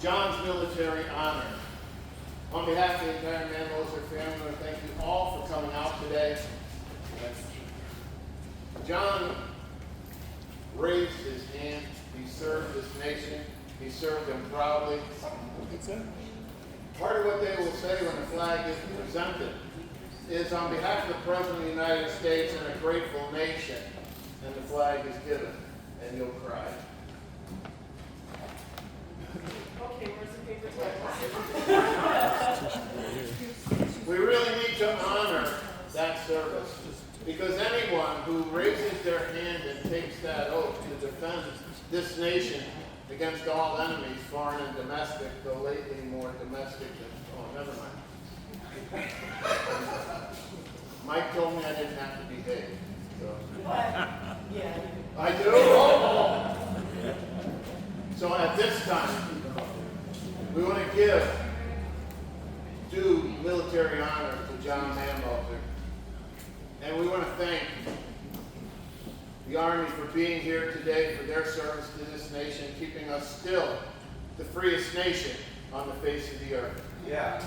John's military honor. On behalf of the entire Mammoser family, I want to thank you all for coming out today. John raised his hand. He served this nation. He served them proudly. Part of what they will say when the flag is presented is on behalf of the President of the United States and a grateful nation, and the flag is given, and you'll cry. Okay, where's the paper towel? We really need to honor that service, because anyone who raises their hand and takes that oath to defend this nation against all enemies, foreign and domestic, though lately more domestic than, oh, never mind. Mike told me I didn't have to behave. So. What? Yeah. I do? Oh. So at this time, we want to give due military honor to John Mammoser. And we want to thank the Army for being here today, for their service to this nation, keeping us still the freest nation on the face of the earth. Yeah.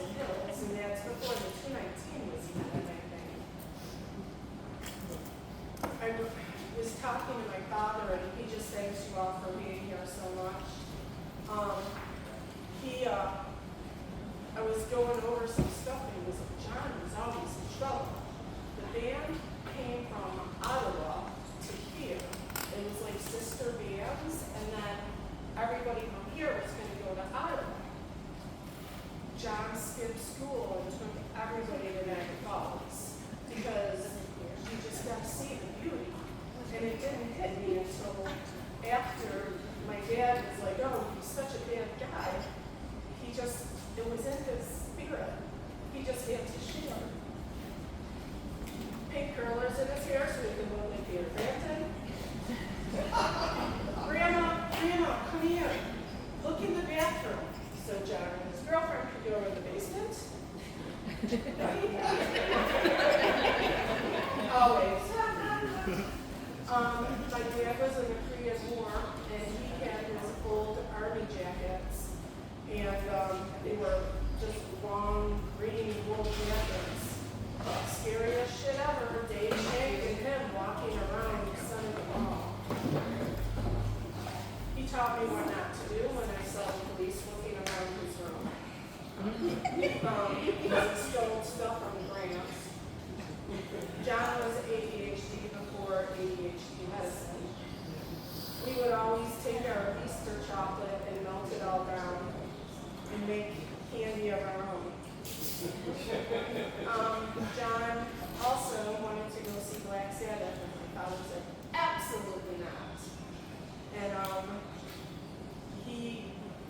Thousand Hills, and that's before the 219 was even a thing. I was talking to my father, and he just thanks you all for being here so much. I was going over some stuff, and he was like, John was always in trouble. The band came from Ottawa to here. It was like sister bands, and then everybody from here was going to go to Ottawa. John skipped school and took everybody to Niagara Falls because you just got to see the beauty. And it didn't hit me until after my dad was like, oh, he's such a bad guy. It was in his spirit. He just had to share. Pink curlers in his hair so he could look like Peter Frampton. Grandma, come here. Look in the bathroom. So John and his girlfriend could go in the basement. Always. My dad was in the Korean War, and he had his old army jackets, and they were just long green wool jackets. Scariest shit ever, Dave Shank and him walking around the center of the mall. He taught me what not to do when I saw the police looking around his room. Because he stole stuff from grants. John was ADHD before ADHD medicine. We would always take our Easter chocolate and melt it all down and make candy of our own. John also wanted to go see Black Sabbath, and my father said, absolutely not. And he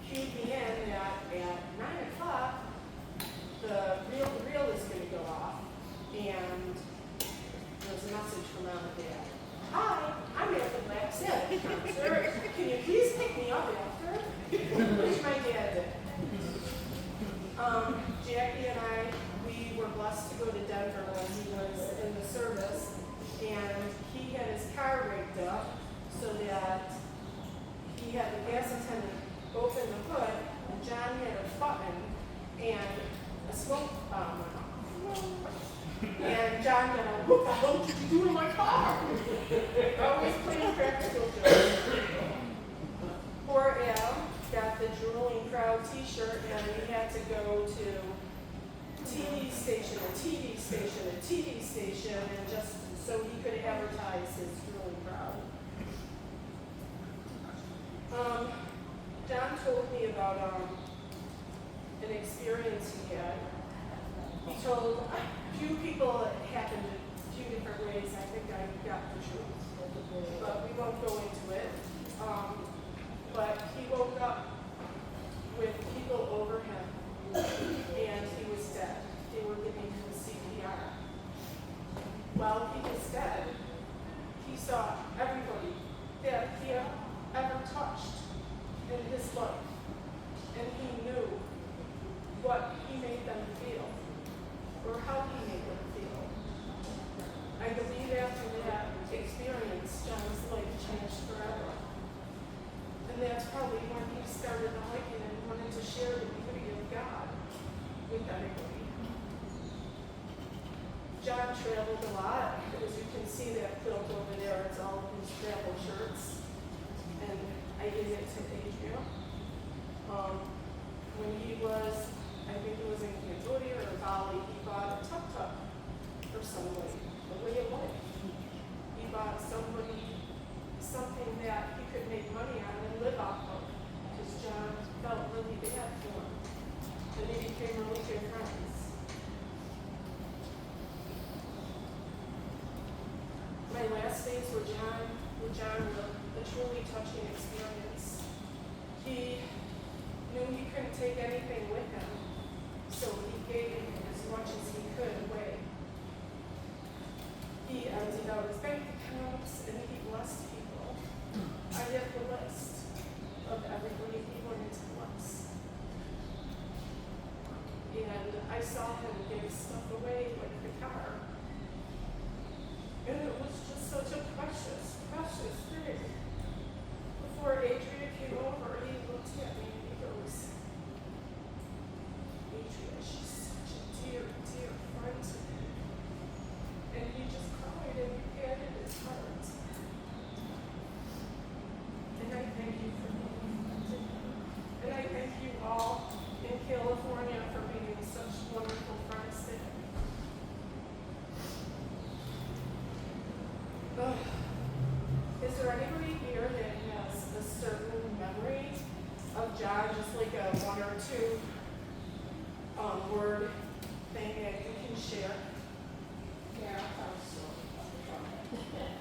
cued me in that at 9 o'clock, the reel is going to go off, and there was a message from Mom and Dad. Hi, I'm at the Black Sabbath concert. Can you please pick me up after? Which my dad did. Jackie and I, we were blessed to go to Denver when he was in the service, and he had his car rigged up so that he had the gas attendant open the hood, and John had a button, and a smoke bomb went off. And John got out, what the hell did you do in my car? Always playing practical jokes. Poor Al got the drooling crowd t-shirt, and we had to go to TV station, a TV station, a TV station, and just so he could advertise his drooling crowd. John told me about an experience he had. He told a few people it happened in a few different ways. I think I got the truth, but we won't go into it. But he woke up with people over him, and he was dead. They were giving him CPR. While he was dead, he saw everybody that he had ever touched in his life, and he knew what he made them feel, or how he made them feel. I believe after that experience, John's life changed forever. And that's probably when he started liking and wanted to share the beauty of God with everybody. John traveled a lot. As you can see that quilt over there, it's all of his travel shirts. And I gave it to Adria. When he was, I think it was in Cambodia or Bali, he bought a tuk-tuk for somebody, a way of life. He bought somebody something that he could make money on and live off of, because John felt really bad for him. And they became really good friends. My last days with John were a truly touching experience. He knew he couldn't take anything with him, so he gave as much as he could away. He emptied out his bank accounts and he blessed people. I have the list of everybody he wanted to bless. And I saw him give stuff away like the car. And it was just such a precious, precious thing. Before Adria came over, he looked at me and he goes, Adria, she's word thing that you can share. Yeah, I'll tell a story about the trumpet.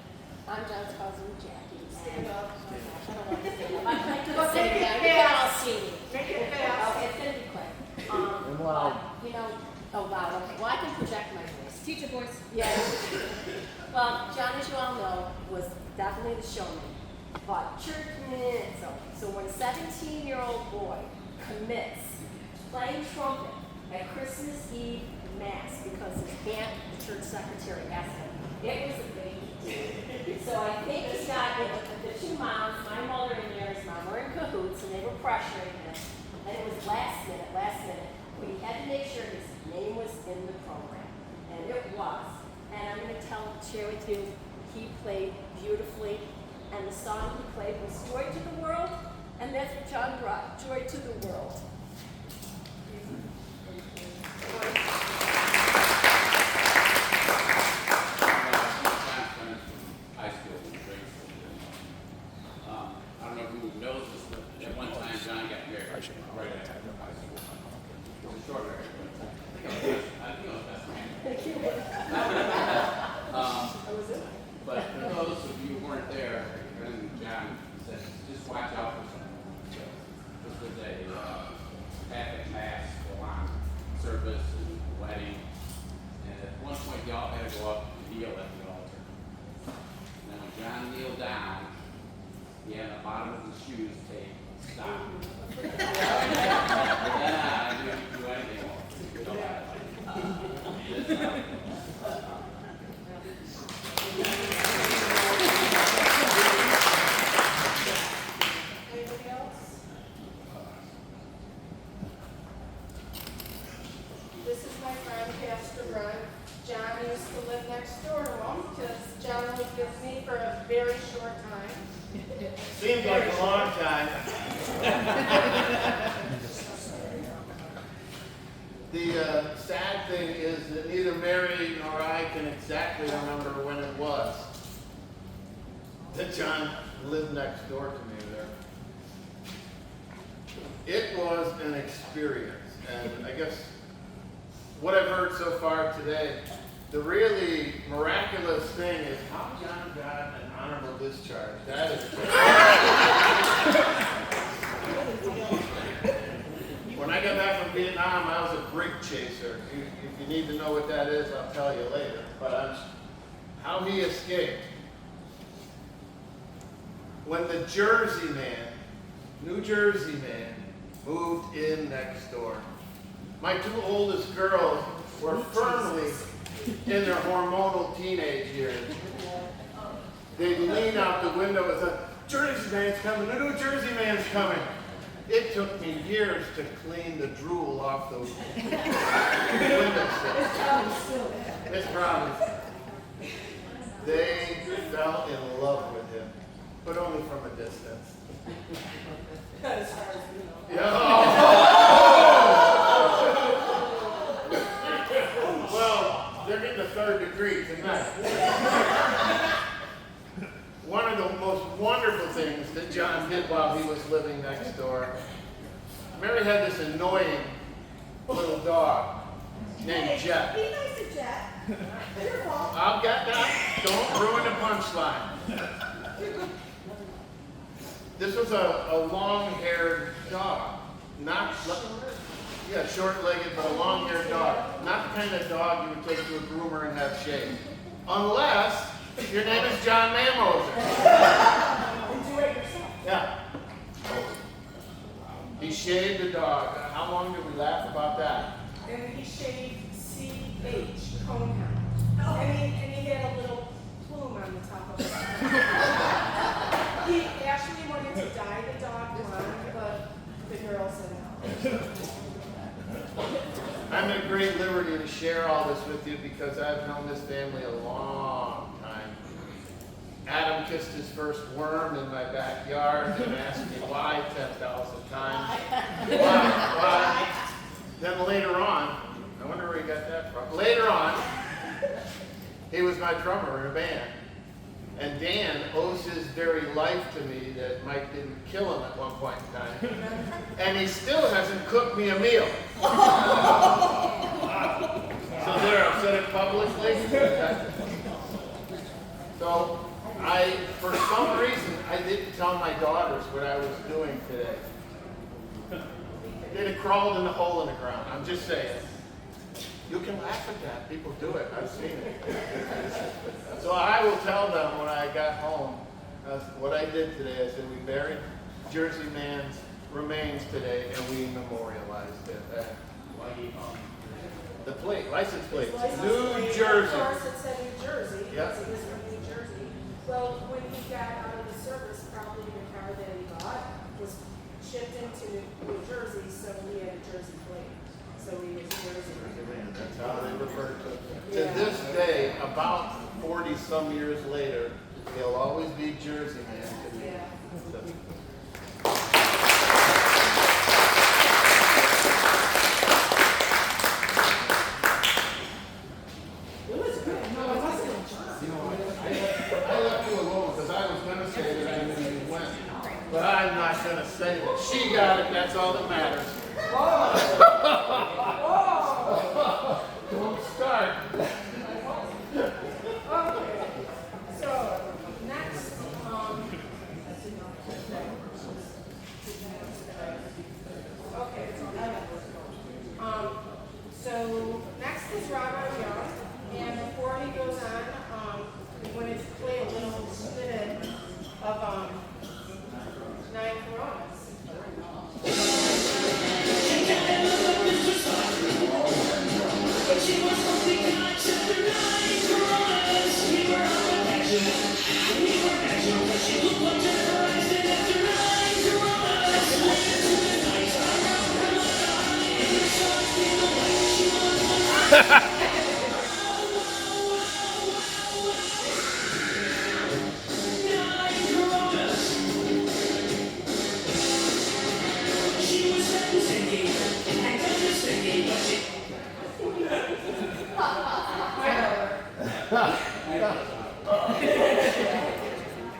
I'm John's cousin Jackie. Stand up. I don't want to stand up. I'd like to But sit make it down. You can all fast. see me. Make it fast. Okay, it's gonna be quick. And loud. But, you know, oh loud, okay. Well, I can project my voice. Teacher voice. Yeah. Well, John, as you all know, was definitely the showman. But church minutes. So when a 17-year-old boy commits playing trumpet at Christmas Eve Mass because his aunt, the church secretary, asked him, it was a big deal. So I think he got the two moms, my mother and Mary's mom, were in cahoots and they were pressuring him. And it was last minute. But he had to make sure his name was in the program. And it was. And I'm going to share with you, he played beautifully. And the song he played was Joy to the World. And that's what John brought, joy to the world. High school in Graceville. I don't know who knows this, but at one time John got married right after high school. It was a short marriage, but I think it was best man. But for those of you who weren't there, when John said, just watch out for something. This was a Catholic mass, full-on service and wedding. And at one point, y'all had to go up and kneel at the altar. And then when John kneeled down, he had the bottom of his shoes taped, stop. And then I didn't do anything more. Anybody else? This is my friend, Pastor Ron. John used to live next door to him because John lived with me for a very short time. Seems like a long time. The sad thing is that neither Mary nor I can exactly remember when it was that John lived next door to me there. It was an experience, and I guess what I've heard so far today, the really miraculous thing is how John got an honorable discharge. That is when I got back from Vietnam, I was a brig chaser. If you need to know what that is, I'll tell you later. But how he escaped. When the Jersey man, New Jersey man, moved in next door. My two oldest girls were firmly in their hormonal teenage years. They'd lean out the window and say, Jersey man's coming, the New Jersey man's coming. It took me years to clean the drool off those windowsills. It's probably. They fell in love with him, but only from a distance. As far as you know. Yeah. Well, they're getting the third degree tonight. One of the most wonderful things that John did while he was living next door, Mary had this annoying little dog named Jet. Be nice to Jet. Your fault. I'll get that. Don't ruin the punchline. This was a long-haired dog. Short-legged, but a long-haired dog. Not the kind of dog you would take to a groomer and have shaved. Unless your name is John Mammoser. And do it yourself. Yeah. He shaved the dog. How long did we laugh about that? And he shaved C.H. Conehound. And he had a little plume on the top of his head. He actually wanted to dye the dog blonde, but the girl said no. I'm at great liberty to share all this with you because I've known this family a long time. Adam kissed his first worm in my backyard and asked me why 10,000 times. Why? Then later on, I wonder where he got that from. Later on, he was my drummer in a band. And Dan owes his very life to me that Mike didn't kill him at one point in time. And he still hasn't cooked me a meal. crawled in the hole in the ground. I'm just saying. You can laugh at that. People do it. I've seen it. So I will tell them when I got home, what I did today. I said we buried Jersey Man's remains today, and we memorialized it. The plate, license plate, New Jersey. Of course, it said New Jersey, Yep. because it was from New Jersey. Well, when he got out of the service, probably the car that he bought was shipped into New Jersey, so he had a Jersey plate. So he was a Jersey man. That's how they refer to it. Yeah. To this day, about 40 some years later, he'll always be Jersey Man to me. Yeah. So- It was good. No, it wasn't. I left you alone because I was going to say that I knew you went. But I'm not going to say that. She got it. That's all that matters. Don't start. Okay. So, next, okay. So next is Robert Young, and before he goes on, we wanted to play a little snippet of Nine Coronas.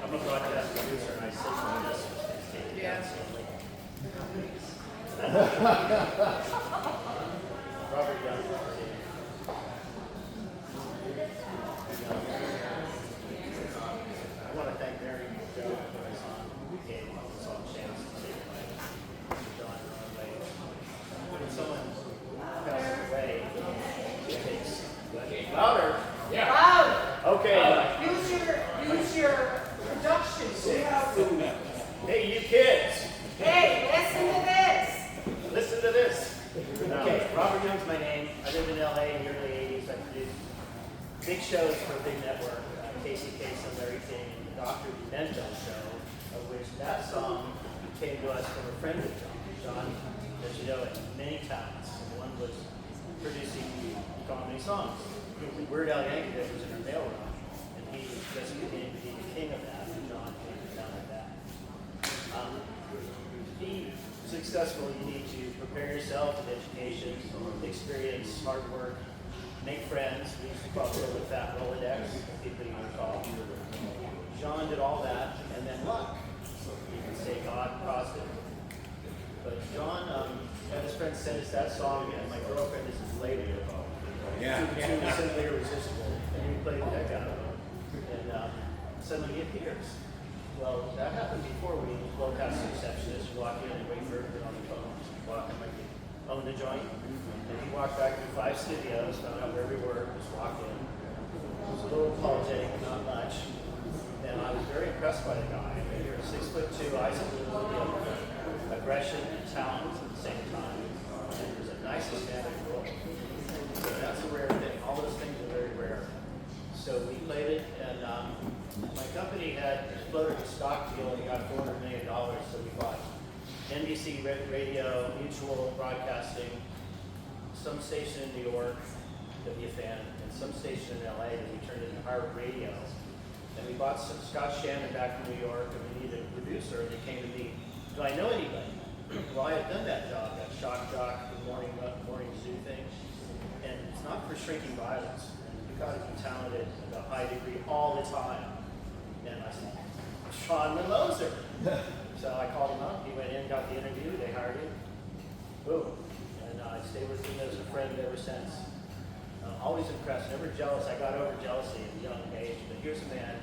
I'm a broadcast producer and I sit on this. Robert Young. I want to thank Mary and Joe for this on. Gave us all a chance to say goodbye to John Runway. When someone passes away, it takes louder. Okay. Use your production. Hey, you kids. Hey, listen to this. Listen to this. Okay, Robert Young's my name. I lived in LA in the early 80s. I produced big shows for a big network, Casey Kasem, Larry King, and the Dr. Demento show, of which that song came to us from a friend of John. John, as you know, had many talents. And one was producing comedy songs. Weird Al Yankovic was in our mailroom, and he just became to be the king of that, and John came down with that. To be successful, you need to prepare yourself with education, experience, hard work, make friends. We used to call it the fat Rolodex, people you recall. John did all that, and then luck. You can say God caused it. But John had his friend send us that song, and my girlfriend is his lady. Yeah. She was simply irresistible, and we played the heck out of it. And suddenly he appears. Well, that happened before we broke out the receptionist. You walk in and wait for her on the phone. She walked in like he owned the joint. And he walked back through 5 studios, found out where we were, just walked in. He was a little apologetic, but not much. And I was very impressed by the guy. I mean, you're 6'2", eyes of blue, aggression and talent at the same time. And he was the nicest man in the world. So that's a rare thing. All those things are very rare. So we played it, and my company had floated a stock deal and we got $400 million. So we bought NBC Radio, Mutual Broadcasting, some station in New York, WFN, and some station in LA that we turned into Harvard Radio. And we bought some Scott Shannon back from New York, and we needed a producer, and they came to me, do I know anybody? Well, I had done that job, that shock jock, the morning zoo thing. And it's not for shrinking violence. And you've got to be talented at a high degree all the time. And I said, Sean Mammoser. So I called him up, he went in, got the interview, they hired him. Boom. And I stayed with him as a friend ever since. Always impressed, never jealous. I got over jealousy at a young age. But here's a man,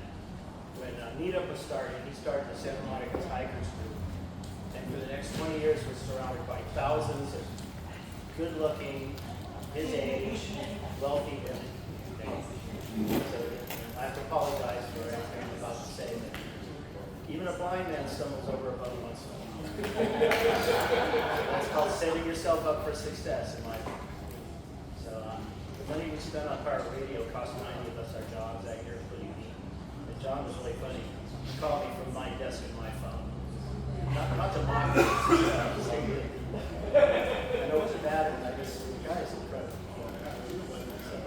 when Meetup was starting, he started the Santa Monica Tigers group. And for the next 20 years, we're surrounded by thousands of good-looking, his age, wealthy women. Okay? So I have to apologize for everything I'm about to say, but even a blind man stumbles over a bone once in a while. That's called setting yourself up for success in life. So the money we spent on pirate radio cost 90 of us our jobs that year, including me. And John was really funny. He called me from my desk in my phone. Not to mock me. I know it's bad, and I just, the guy is incredible. So,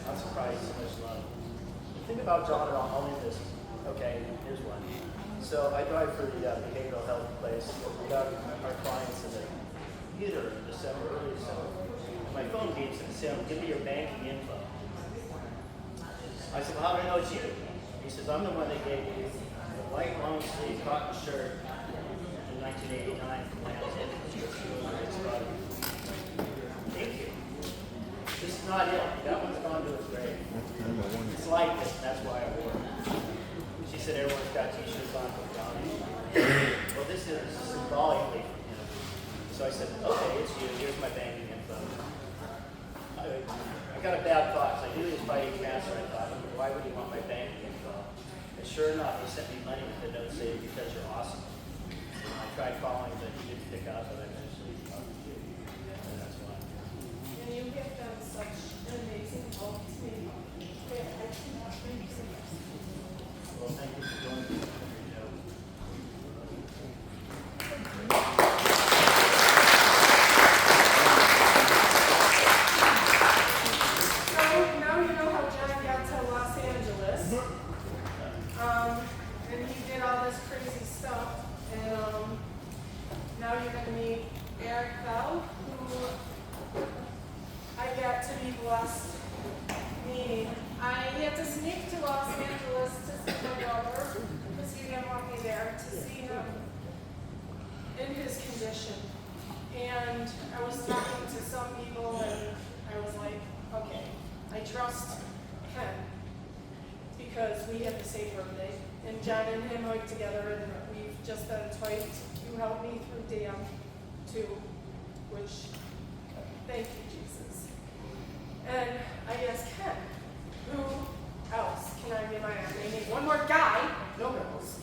I'm surprised so much love. The thing about John and all in this, okay, here's one. So I drive for the behavioral health place. We got our clients in the theater in December, early December. And my phone beeps and says, give me your banking info. I said, well, how do I know it's you? He says, I'm the one that gave you the white long sleeve cotton shirt in 1989 from Lamb's End. Thank you. This is not it. That one's gone to its grave. It's like this, and that's why I wore it. She said everyone's got t-shirts on from Johnny. Well, this is symbolically from him. So I said, okay, it's you. Here's my banking info. I got a bad thought. So I knew he was fighting cancer. I thought, why would he want my banking info? And sure enough, he sent me money with the note saying, because you're awesome. And I tried calling, but he didn't pick up, but I eventually talked to you. And that's why. And you have done such an amazing help to me. I cannot thank you so much. Well, thank you for joining me. So now you know how John got to Los Angeles. And he did all this crazy stuff. And now you're going to meet Eric Bell, who I got to be blessed meeting. I had to sneak to Los Angeles to see my daughter because he didn't want me there, to see him in his condition. And I was talking to some people and I was like, okay, I trust Ken because we have the same birthday. And John and him work together and we've just been twice. You helped me through Dam too, which, thank you, Jesus. And I asked Ken, who else can I rely on? I need one more guy, no girls,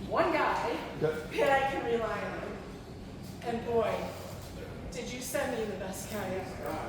one guy that I can rely on. And boy, did you send me the best guy ever.